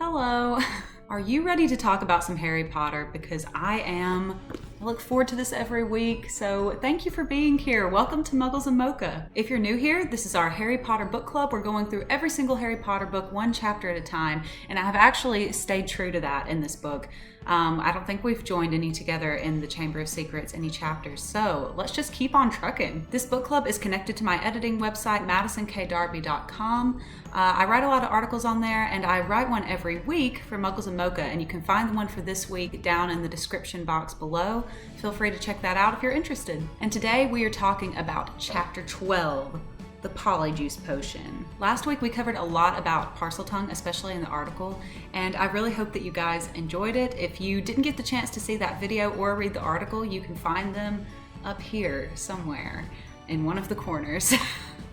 Hello. Are you ready to talk about some Harry Potter? Because I am. I look forward to this every week, so thank you for being here. Welcome to Muggles and Mocha. If you're new here, this is our Harry Potter book club. We're going through every single Harry Potter book, one chapter at a time, and I have actually stayed true to that in this book. I don't think we've joined any together in the Chamber of Secrets, any chapters, so let's just keep on trucking. This book club is connected to my editing website, madisonkdarby.com. I write a lot of articles on there, and I write one every week for Muggles and Mocha, and you can find the one for this week down in the description box below. Feel free to check that out if you're interested. And today we are talking about Chapter 12, the Polyjuice Potion. Last week we covered a lot about Parseltongue, especially in the article, and I really hope that you guys enjoyed it. If you didn't get the chance to see that video or read the article, you can find them up here somewhere in one of the corners.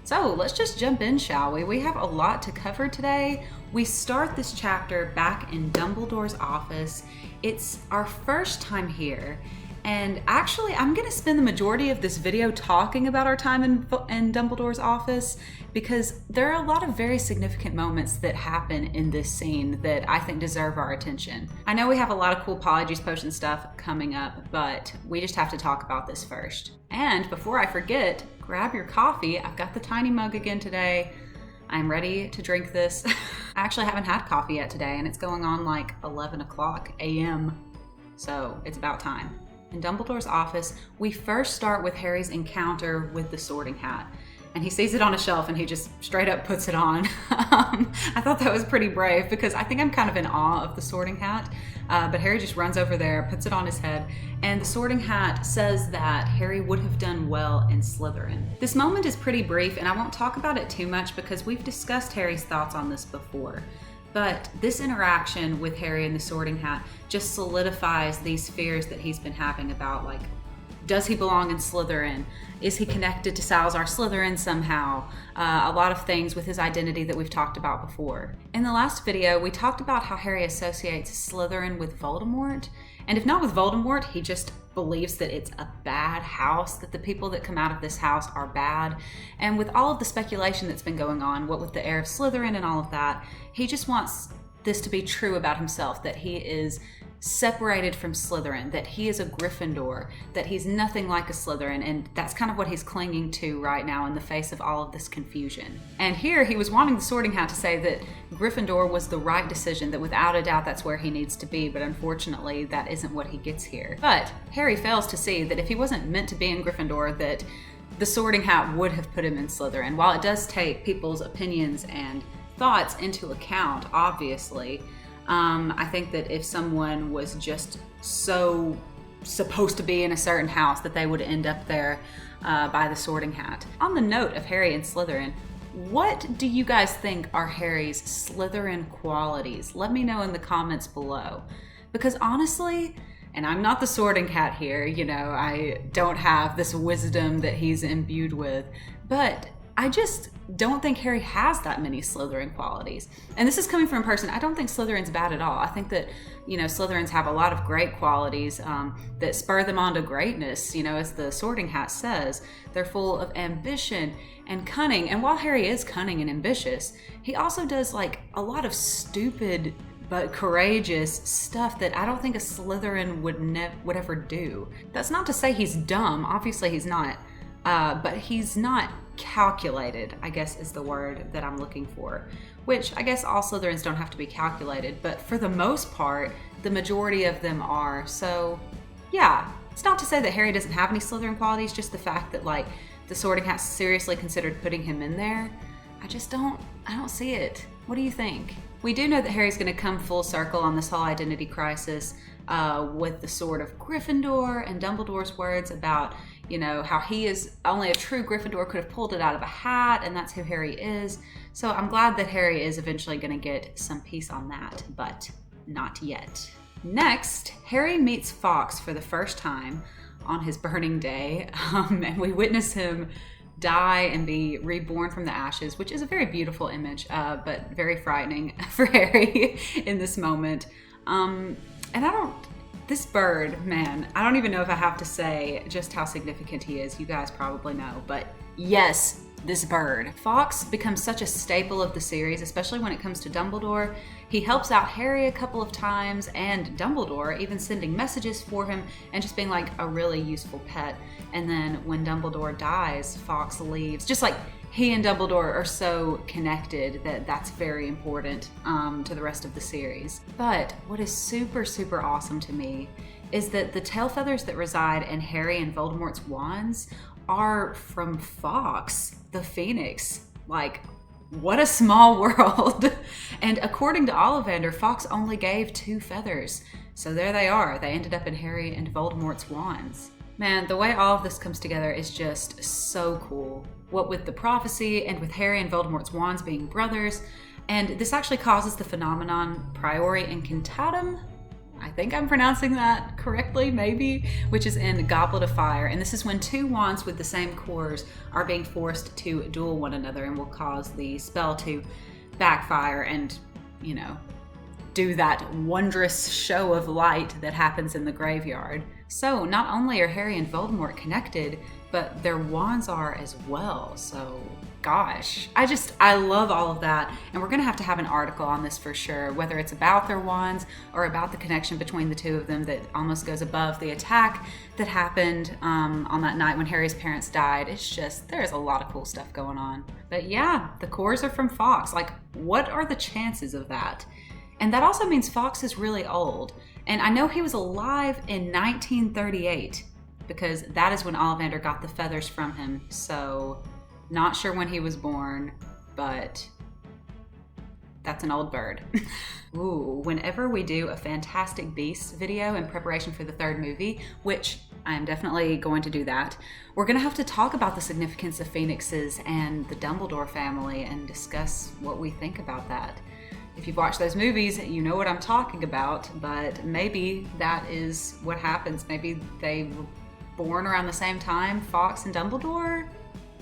So let's just jump in, shall we? We have a lot to cover today. We start this chapter back in Dumbledore's office. It's our first time here. And actually, I'm going to spend the majority of this video talking about our time in Dumbledore's office because there are a lot of very significant moments that happen in this scene that I think deserve our attention. I know we have a lot of cool Polyjuice Potion stuff coming up, but we just have to talk about this first. And before I forget, grab your coffee. I've got the tiny mug again today. I'm ready to drink this. I actually haven't had coffee yet today, and it's going on like 11 o'clock a.m. So it's about time. In Dumbledore's office, we first start with Harry's encounter with the Sorting Hat. And he sees it on a shelf and he just straight up puts it on. I thought that was pretty brave because I think I'm kind of in awe of the Sorting Hat. But Harry just runs over there, puts it on his head, and the Sorting Hat says that Harry would have done well in Slytherin. This moment is pretty brief and I won't talk about it too much because we've discussed Harry's thoughts on this before. But this interaction with Harry and the Sorting Hat just solidifies these fears that he's been having about, like, does he belong in Slytherin? Is he connected to Salazar Slytherin somehow? A lot of things with his identity that we've talked about before. In the last video, we talked about how Harry associates Slytherin with Voldemort. And if not with Voldemort, he just believes that it's a bad house, that the people that come out of this house are bad. And with all of the speculation that's been going on, what with the heir of Slytherin and all of that, he just wants this to be true about himself, that he is separated from Slytherin, that he is a Gryffindor, that he's nothing like a Slytherin, and that's kind of what he's clinging to right now in the face of all of this confusion. And here he was wanting the Sorting Hat to say that Gryffindor was the right decision, that without a doubt that's where he needs to be, but unfortunately that isn't what he gets here. But Harry fails to see that if he wasn't meant to be in Gryffindor, that the Sorting Hat would have put him in Slytherin. While it does take people's opinions and thoughts into account, obviously, I think that if someone was just so supposed to be in a certain house that they would end up there by the Sorting Hat. On the note of Harry and Slytherin, what do you guys think are Harry's Slytherin qualities? Let me know in the comments below. Because honestly, and I'm not the Sorting Hat here, you know, I don't have this wisdom that he's imbued with, but I just don't think Harry has that many Slytherin qualities. And this is coming from a person, I don't think Slytherin's bad at all. I think that, you know, Slytherins have a lot of great qualities that spur them on to greatness. You know, as the Sorting Hat says, they're full of ambition and cunning. And while Harry is cunning and ambitious, he also does like a lot of stupid but courageous stuff that I don't think a Slytherin would ever do. That's not to say he's dumb. Obviously he's not. But he's not calculated, I guess is the word that I'm looking for. Which I guess all Slytherins don't have to be calculated, but for the most part, the majority of them are. So yeah, it's not to say that Harry doesn't have any Slytherin qualities, just the fact that like the Sorting Hat seriously considered putting him in there. I don't see it. What do you think? We do know that Harry's going to come full circle on this whole identity crisis with the sword of Gryffindor and Dumbledore's words about, you know, how he is only a true Gryffindor could have pulled it out of a hat, and that's who Harry is. So I'm glad that Harry is eventually going to get some peace on that, but not yet. Next, Harry meets Fawkes for the first time on his burning day, and we witness him die and be reborn from the ashes, which is a very beautiful image, but very frightening for Harry in this moment. And this bird, man, I don't even know if I have to say just how significant he is. You guys probably know, but yes, this bird. Fawkes becomes such a staple of the series, especially when it comes to Dumbledore. He helps out Harry a couple of times, and Dumbledore even sending messages for him and just being like a really useful pet. And then when Dumbledore dies, Fawkes leaves. Just like he and Dumbledore are so connected that that's very important to the rest of the series. But what is super, super awesome to me is that the tail feathers that reside in Harry and Voldemort's wands are from Fawkes, the Phoenix. Like, what a small world. And according to Ollivander, Fawkes only gave 2 feathers. So there they are. They ended up in Harry and Voldemort's wands. Man, the way all of this comes together is just so cool. What with the prophecy and with Harry and Voldemort's wands being brothers. And this actually causes the phenomenon Priori Incantatem. I think I'm pronouncing that correctly, maybe, which is in Goblet of Fire. And this is when 2 wands with the same cores are being forced to duel one another and will cause the spell to backfire and, you know, do that wondrous show of light that happens in the graveyard. So not only are Harry and Voldemort connected, but their wands are as well. So gosh, I love all of that. And we're gonna have to have an article on this for sure, whether it's about their wands or about the connection between the 2 of them that almost goes above the attack that happened on that night when Harry's parents died. It's just, there's a lot of cool stuff going on. But yeah, the cores are from Fawkes. Like, what are the chances of that? And that also means Fawkes is really old. And I know he was alive in 1938 because that is when Ollivander got the feathers from him. So not sure when he was born, but that's an old bird. Ooh, whenever we do a Fantastic Beasts video in preparation for the 3rd movie, which I am definitely going to do that, we're gonna have to talk about the significance of phoenixes and the Dumbledore family and discuss what we think about that. If you've watched those movies, you know what I'm talking about, but maybe that is what happens. Maybe they were born around the same time, Fawkes and Dumbledore?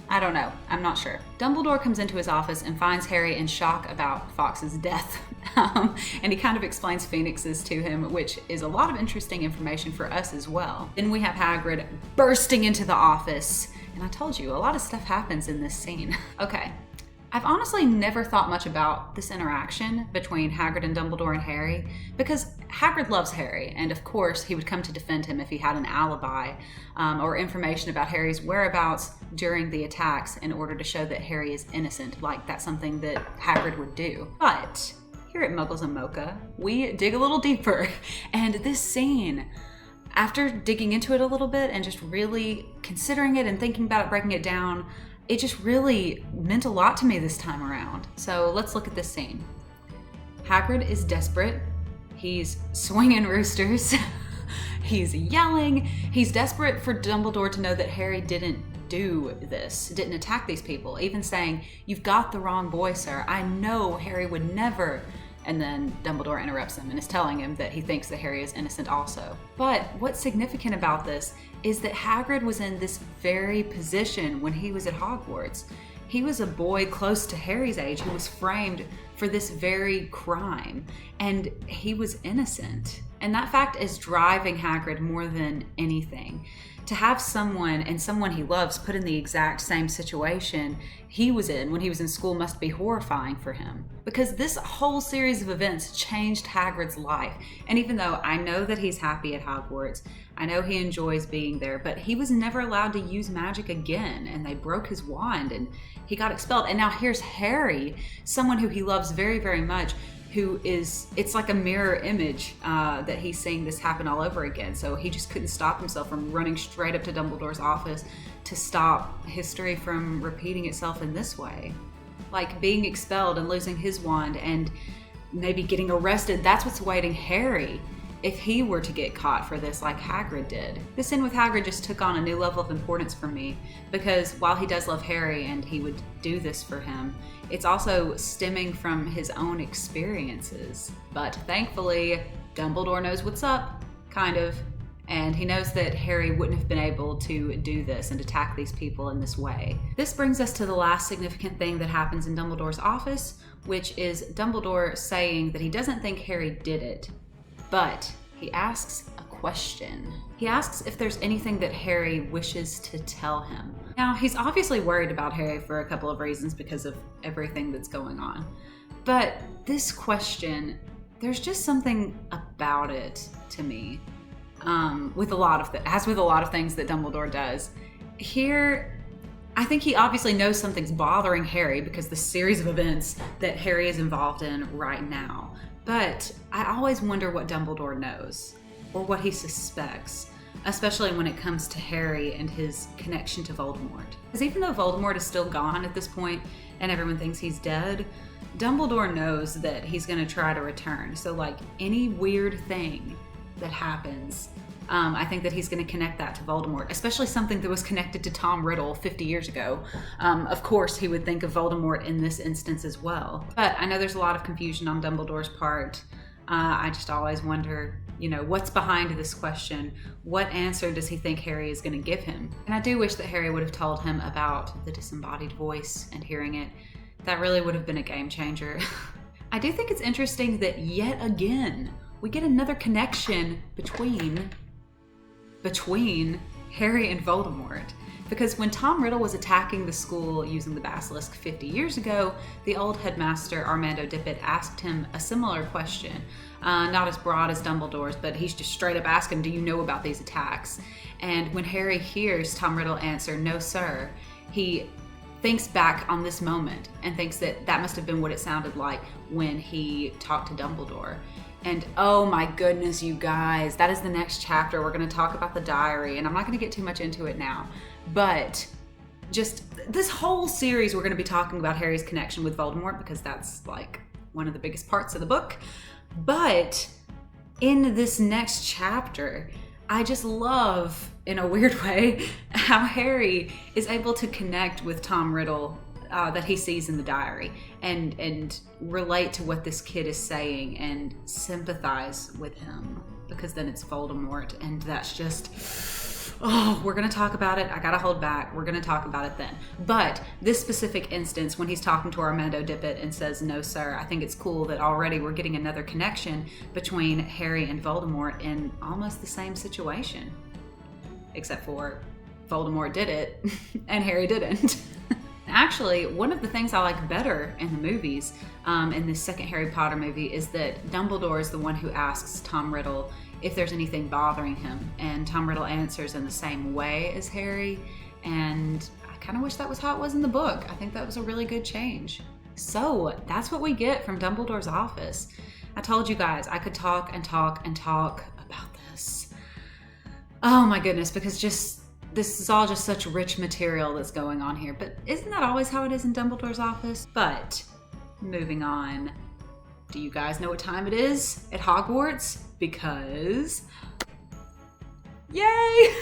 I don't know. I'm not sure. Dumbledore comes into his office and finds Harry in shock about Fawkes' death. And he kind of explains phoenixes to him, which is a lot of interesting information for us as well. Then we have Hagrid bursting into the office. And I told you, a lot of stuff happens in this scene. Okay. I've honestly never thought much about this interaction between Hagrid and Dumbledore and Harry, because Hagrid loves Harry, and of course he would come to defend him if he had an alibi or information about Harry's whereabouts during the attacks in order to show that Harry is innocent, like that's something that Hagrid would do. But here at Muggles and Mocha, we dig a little deeper, and this scene, after digging into it a little bit and just really considering it and thinking about it, breaking it down, it just really meant a lot to me this time around. So let's look at this scene. Hagrid is desperate. He's swinging roosters. He's yelling. He's desperate for Dumbledore to know that Harry didn't do this, didn't attack these people, even saying, "You've got the wrong boy, sir. I know Harry would never." And then Dumbledore interrupts him and is telling him that he thinks that Harry is innocent also. But what's significant about this is that Hagrid was in this very position when he was at Hogwarts. He was a boy close to Harry's age who was framed for this very crime, and he was innocent. And that fact is driving Hagrid more than anything. To have someone, and someone he loves, put in the exact same situation he was in when he was in school must be horrifying for him. Because this whole series of events changed Hagrid's life. And even though I know that he's happy at Hogwarts, I know he enjoys being there, but he was never allowed to use magic again, and they broke his wand and he got expelled. And now here's Harry, someone who he loves very, very much, who is, it's like a mirror image that he's seeing this happen all over again. So he just couldn't stop himself from running straight up to Dumbledore's office to stop history from repeating itself in this way. Like being expelled and losing his wand and maybe getting arrested, that's what's awaiting Harry if he were to get caught for this like Hagrid did. This scene with Hagrid just took on a new level of importance for me, because while he does love Harry and he would do this for him, it's also stemming from his own experiences. But thankfully, Dumbledore knows what's up, kind of, and he knows that Harry wouldn't have been able to do this and attack these people in this way. This brings us to the last significant thing that happens in Dumbledore's office, which is Dumbledore saying that he doesn't think Harry did it, but he asks a question. He asks if there's anything that Harry wishes to tell him. Now, he's obviously worried about Harry for a couple of reasons because of everything that's going on. But this question, there's just something about it to me. With a lot of as with a lot of things that Dumbledore does. Here, I think he obviously knows something's bothering Harry because the series of events that Harry is involved in right now. But I always wonder what Dumbledore knows, or what he suspects, especially when it comes to Harry and his connection to Voldemort. Because even though Voldemort is still gone at this point and everyone thinks he's dead, Dumbledore knows that he's going to try to return. So like any weird thing that happens, I think that he's going to connect that to Voldemort, especially something that was connected to Tom Riddle 50 years ago. Of course, he would think of Voldemort in this instance as well. But I know there's a lot of confusion on Dumbledore's part. I just always wonder, you know, what's behind this question? What answer does he think Harry is going to give him? And I do wish that Harry would have told him about the disembodied voice and hearing it. That really would have been a game changer. I do think it's interesting that yet again, we get another connection between Harry and Voldemort. Because when Tom Riddle was attacking the school using the basilisk 50 years ago, the old headmaster, Armando Dippet, asked him a similar question. Not as broad as Dumbledore's, but he's just straight up asking, do you know about these attacks? And when Harry hears Tom Riddle answer, no sir, he thinks back on this moment and thinks that that must have been what it sounded like when he talked to Dumbledore. And oh my goodness, you guys, that is the next chapter. We're going to talk about the diary, and I'm not going to get too much into it now. But just this whole series, we're going to be talking about Harry's connection with Voldemort because that's like one of the biggest parts of the book. But in this next chapter, I just love, in a weird way, how Harry is able to connect with Tom Riddle that he sees in the diary and relate to what this kid is saying and sympathize with him, because then it's Voldemort, and that's just, oh, we're going to talk about it. I got to hold back. We're going to talk about it then. But this specific instance, when he's talking to Armando Dippet and says, no, sir, I think it's cool that already we're getting another connection between Harry and Voldemort in almost the same situation. Except for Voldemort did it and Harry didn't. Actually, one of the things I like better in the movies, in this second Harry Potter movie, is that Dumbledore is the one who asks Tom Riddle if there's anything bothering him. And Tom Riddle answers in the same way as Harry. And I kind of wish that was how it was in the book. I think that was a really good change. So that's what we get from Dumbledore's office. I told you guys I could talk and talk and talk about this. Oh my goodness, because this is all just such rich material that's going on here. But isn't that always how it is in Dumbledore's office? But moving on, do you guys know what time it is at Hogwarts? Because, yay!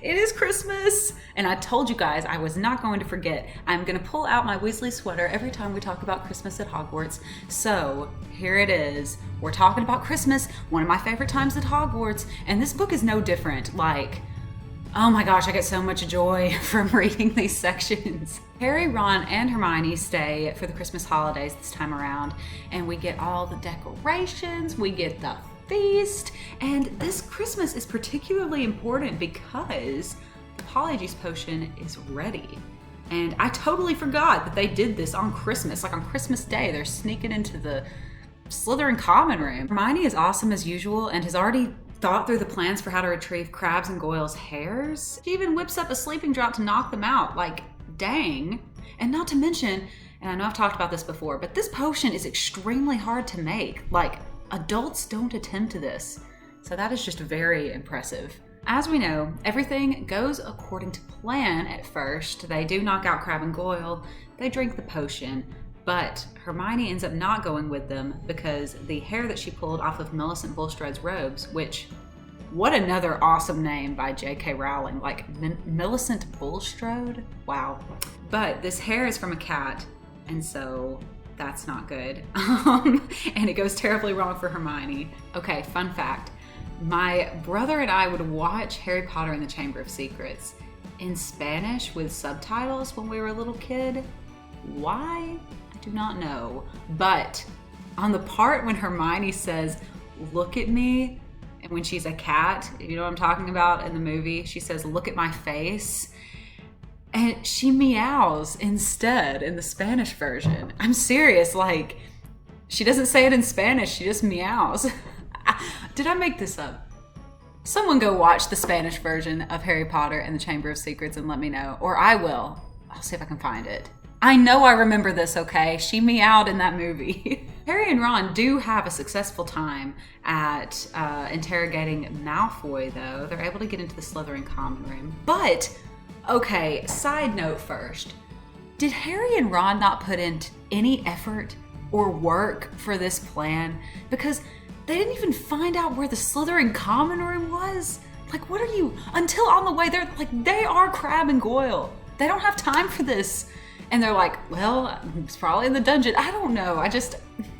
It is Christmas! And I told you guys I was not going to forget. I'm going to pull out my Weasley sweater every time we talk about Christmas at Hogwarts. So here it is. We're talking about Christmas, one of my favorite times at Hogwarts. And this book is no different. Like, oh my gosh, I get so much joy from reading these sections. Harry, Ron, and Hermione stay for the Christmas holidays this time around, and we get all the decorations, we get the feast, and this Christmas is particularly important because the Polyjuice Potion is ready. And I totally forgot that they did this on Christmas, like on Christmas Day. They're sneaking into the Slytherin common room. Hermione is awesome as usual and has already thought through the plans for how to retrieve Crabbe's and Goyle's hairs. She even whips up a sleeping draught to knock them out, like, dang. And not to mention, and I know I've talked about this before, but this potion is extremely hard to make. Like, adults don't attempt this. So that is just very impressive. As we know, everything goes according to plan at first. They do knock out Crabbe and Goyle, they drink the potion, but Hermione ends up not going with them because the hair that she pulled off of Millicent Bulstrode's robes, which, what another awesome name by J.K. Rowling, like Millicent Bulstrode? Wow. But this hair is from a cat, and so that's not good. And it goes terribly wrong for Hermione. Okay, fun fact. My brother and I would watch Harry Potter and the Chamber of Secrets in Spanish with subtitles when we were a little kid. Why? I do not know. But on the part when Hermione says, "Look at me," when she's a cat, you know what I'm talking about in the movie? She says, "Look at my face." And she meows instead in the Spanish version. I'm serious, like, she doesn't say it in Spanish, she just meows. Did I make this up? Someone go watch the Spanish version of Harry Potter and the Chamber of Secrets and let me know, or I will. I'll see if I can find it. I know I remember this, okay? She meowed in that movie. Harry and Ron do have a successful time at interrogating Malfoy, though. They're able to get into the Slytherin common room. But, okay, side note first. Did Harry and Ron not put in any effort or work for this plan? Because they didn't even find out where the Slytherin common room was. Like, what are you, until on the way, they're like, they are Crabbe and Goyle. They don't have time for this. And they're like, well, it's probably in the dungeon. I don't know.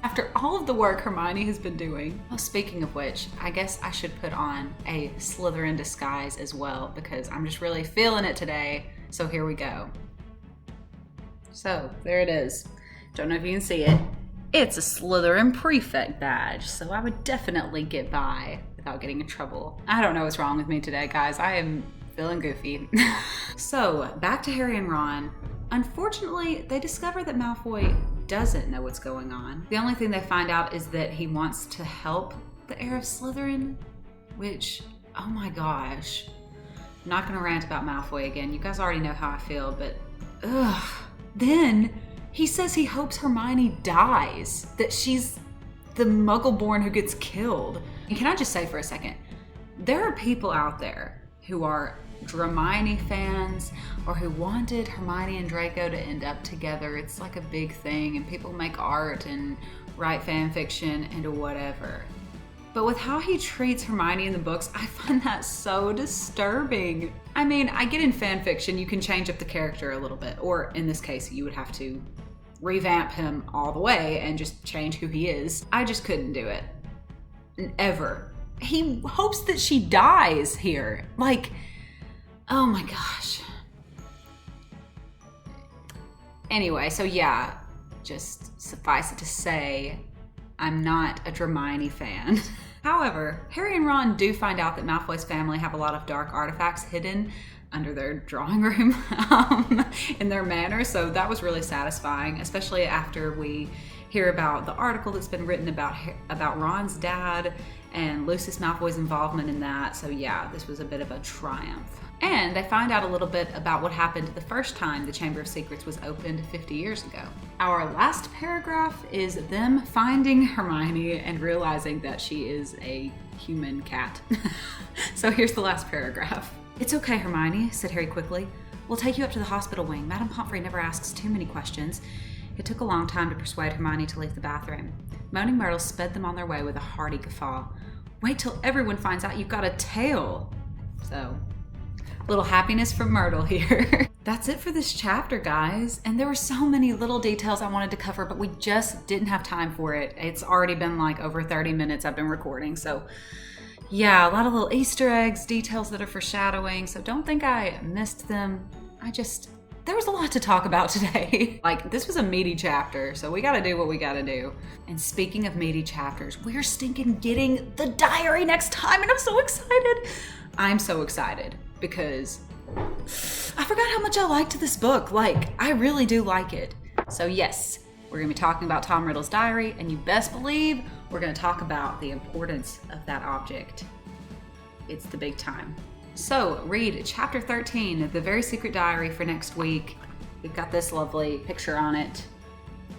After all of the work Hermione has been doing. Well, speaking of which, I guess I should put on a Slytherin disguise as well because I'm just really feeling it today. So here we go. So there it is. Don't know if you can see it. It's a Slytherin prefect badge, so I would definitely get by without getting in trouble. I don't know what's wrong with me today, guys. I am feeling goofy. So, back to Harry and Ron. Unfortunately, they discover that Malfoy doesn't know what's going on. The only thing they find out is that he wants to help the heir of Slytherin, which, oh my gosh. I'm not gonna rant about Malfoy again. You guys already know how I feel, but ugh. Then, he says he hopes Hermione dies, that she's the Muggle-born who gets killed. And can I just say for a second, there are people out there who are Hermione fans or who wanted Hermione and Draco to end up together. It's like a big thing and people make art and write fan fiction and whatever. But with how he treats Hermione in the books, I find that so disturbing. I mean, I get in fan fiction, you can change up the character a little bit, or in this case, you would have to revamp him all the way and just change who he is. I just couldn't do it. Ever. He hopes that she dies here. Like, oh my gosh. Anyway, so yeah, just suffice it to say, I'm not a Hermione fan. However, Harry and Ron do find out that Malfoy's family have a lot of dark artifacts hidden under their drawing room in their manor, so that was really satisfying, especially after we hear about the article that's been written about Ron's dad and Lucius Malfoy's involvement in that. So yeah, this was a bit of a triumph. And they find out a little bit about what happened the first time the Chamber of Secrets was opened 50 years ago. Our last paragraph is them finding Hermione and realizing that she is a human cat. So here's the last paragraph. "It's okay, Hermione," said Harry quickly. "We'll take you up to the hospital wing. Madame Pomfrey never asks too many questions." It took a long time to persuade Hermione to leave the bathroom. Moaning Myrtle sped them on their way with a hearty guffaw. "Wait till everyone finds out you've got a tail." So, little happiness from Myrtle here. That's it for this chapter, guys. And there were so many little details I wanted to cover, but we just didn't have time for it. It's already been like over 30 minutes I've been recording, so yeah, a lot of little Easter eggs, details that are foreshadowing, so don't think I missed them. There was a lot to talk about today. Like, this was a meaty chapter, so we gotta do what we gotta do. And speaking of meaty chapters, we're stinking getting the diary next time, and I'm so excited. I'm so excited because I forgot how much I liked this book. Like, I really do like it. So yes, we're gonna be talking about Tom Riddle's diary, and you best believe we're gonna talk about the importance of that object. It's the big time. So read chapter 13 of The Very Secret Diary for next week. We've got this lovely picture on it,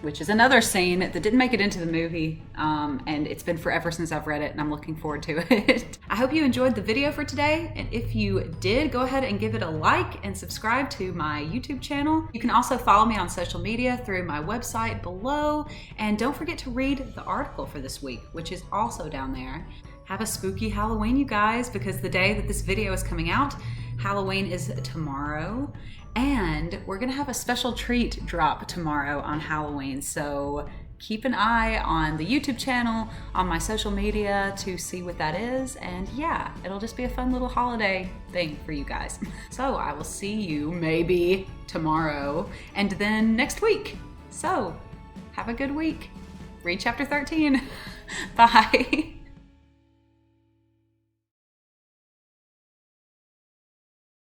which is another scene that didn't make it into the movie, and it's been forever since I've read it, and I'm looking forward to it. I hope you enjoyed the video for today, and if you did, go ahead and give it a like and subscribe to my YouTube channel. You can also follow me on social media through my website below, and don't forget to read the article for this week, which is also down there. Have a spooky Halloween, you guys, because the day that this video is coming out, Halloween is tomorrow, and we're gonna have a special treat drop tomorrow on Halloween, so keep an eye on the YouTube channel, on my social media to see what that is, and yeah, it'll just be a fun little holiday thing for you guys. So I will see you maybe tomorrow, and then next week. So have a good week. Read chapter 13. Bye.